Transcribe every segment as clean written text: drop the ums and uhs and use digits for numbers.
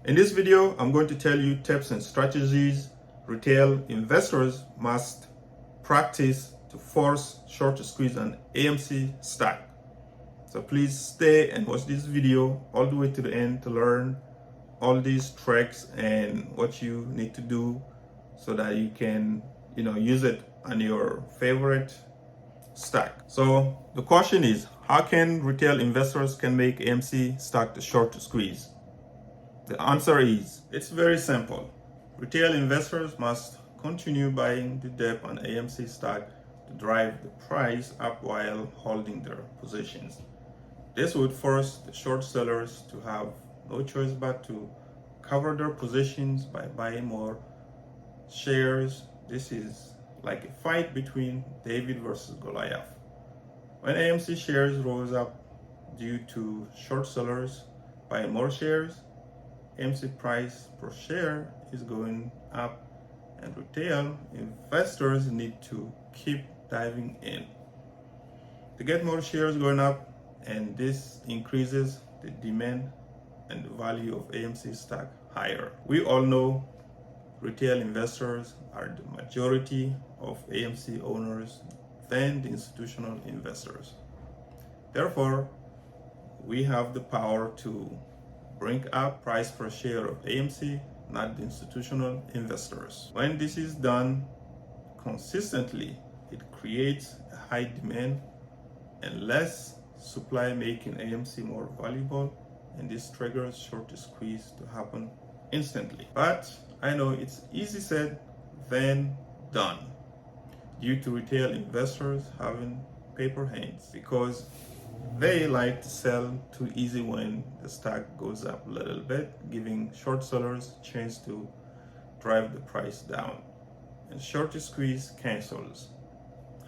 In this video, I'm going to tell you tips and strategies retail investors must practice to force short squeeze an AMC stock. So please stay and watch this video all the way to the end to learn all these tricks and what you need to do so that you can, use it on your favorite stock. So the question is, how can retail investors can make AMC stock the short squeeze? The answer is, it's very simple. Retail investors must continue buying the dip on AMC stock to drive the price up while holding their positions. This would force the short sellers to have no choice but to cover their positions by buying more shares. This is like a fight between David versus Goliath. When AMC shares rose up due to short sellers buying more shares, AMC price per share is going up, and retail investors need to keep diving in to get more shares going up, and this increases the demand and the value of AMC stock higher. We all know retail investors are the majority of AMC owners than the institutional investors. Therefore, we have the power to bring up price per share of AMC, not the institutional investors. When this is done consistently, it creates a high demand and less supply, making AMC more valuable, and this triggers short squeeze to happen instantly. But I know it's easy said than done due to retail investors having paper hands, because they like to sell too easy when the stock goes up a little bit, giving short sellers a chance to drive the price down, and short squeeze cancels.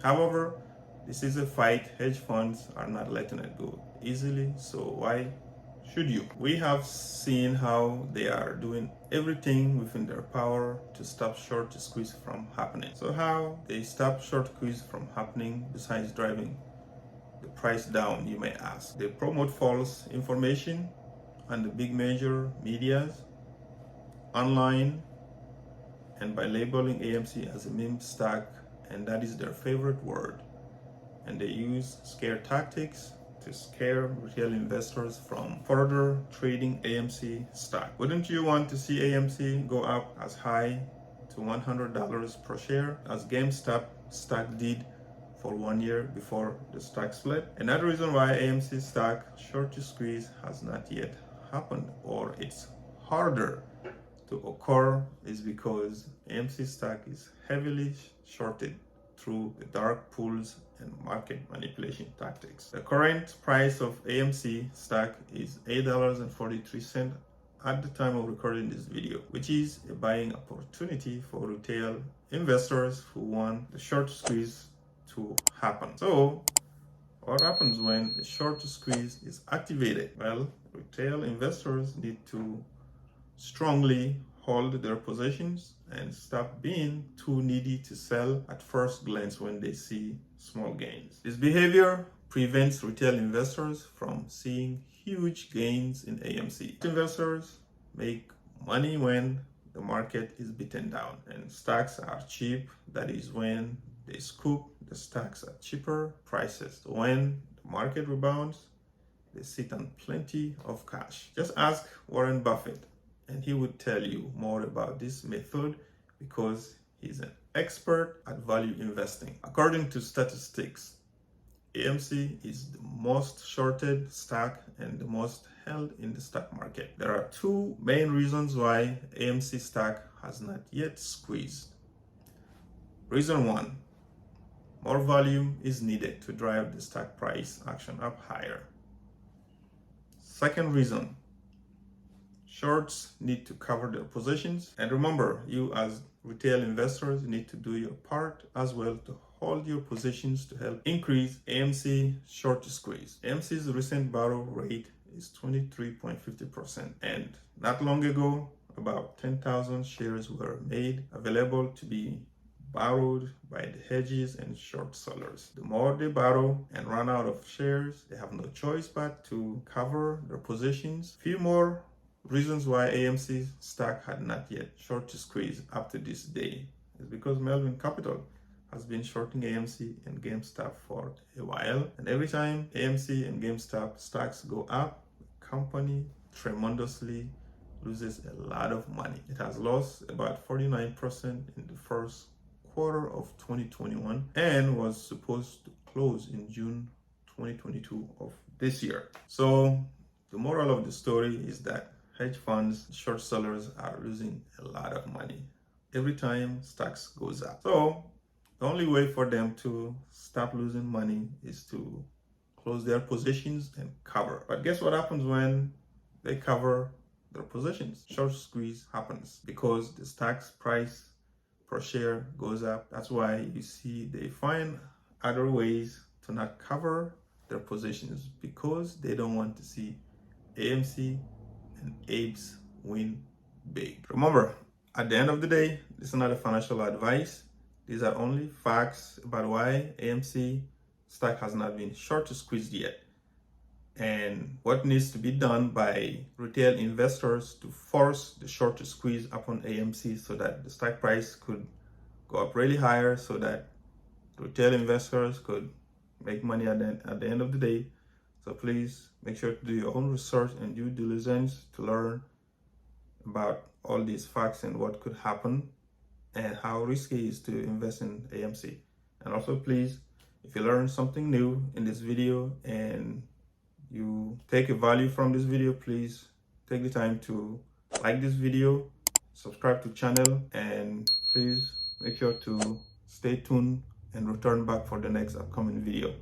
However, this is a fight hedge funds are not letting it go easily, so why should you? We have seen how they are doing everything within their power to stop short squeeze from happening. So how they stop short squeeze from happening besides driving the price down, you may ask? They promote false information on the big major medias, online, and by labeling AMC as a meme stock, and that is their favorite word. And they use scare tactics to scare retail investors from further trading AMC stock. Wouldn't you want to see AMC go up as high to $100 per share as GameStop stock did for 1 year before the stock split? Another reason why AMC stock short squeeze has not yet happened, or it's harder to occur, is because AMC stock is heavily shorted through the dark pools and market manipulation tactics. The current price of AMC stock is $8.43 at the time of recording this video, which is a buying opportunity for retail investors who want the short squeeze to happen. So what happens when the short squeeze is activated? Well, retail investors need to strongly hold their positions and stop being too needy to sell at first glance when they see small gains. This behavior prevents retail investors from seeing huge gains in AMC. Investors make money when the market is beaten down and stocks are cheap. That is when they scoop the stocks at cheaper prices. When the market rebounds, they sit on plenty of cash. Just ask Warren Buffett, and he would tell you more about this method because he's an expert at value investing. According to statistics, AMC is the most shorted stock and the most held in the stock market. There are two main reasons why AMC stock has not yet squeezed. Reason one, more volume is needed to drive the stock price action up higher. Second reason, shorts need to cover their positions. And remember, you as retail investors need to do your part as well to hold your positions to help increase AMC short squeeze. AMC's recent borrow rate is 23.50%. And not long ago, about 10,000 shares were made available to be borrowed by the hedges and short sellers. The more they borrow and run out of shares, they have no choice but to cover their positions. Few more reasons why AMC stock had not yet short to squeeze up to this day is because Melvin Capital has been shorting AMC and GameStop for a while, and every time AMC and GameStop stocks go up, the company tremendously loses a lot of money. It has lost about 49% in the first quarter of 2021 and was supposed to close in June 2022 of this year. So the moral of the story is that hedge funds, short sellers are losing a lot of money every time stocks goes up. So the only way for them to stop losing money is to close their positions and cover. But guess what happens when they cover their positions? Short squeeze happens because the stock's price per share goes up. That's why you see they find other ways to not cover their positions because they don't want to see AMC and Apes win big. Remember, at the end of the day, this is not a financial advice. These are only facts about why AMC stock has not been short to squeezed yet, and what needs to be done by retail investors to force the short to squeeze upon AMC so that the stock price could go up really higher, so that retail investors could make money at the end of the day. So please make sure to do your own research and due diligence to learn about all these facts and what could happen and how risky it is to invest in AMC. And also, please, if you learn something new in this video and you take a value from this video, please take the time to like this video, subscribe to the channel, and please make sure to stay tuned and return back for the next upcoming video.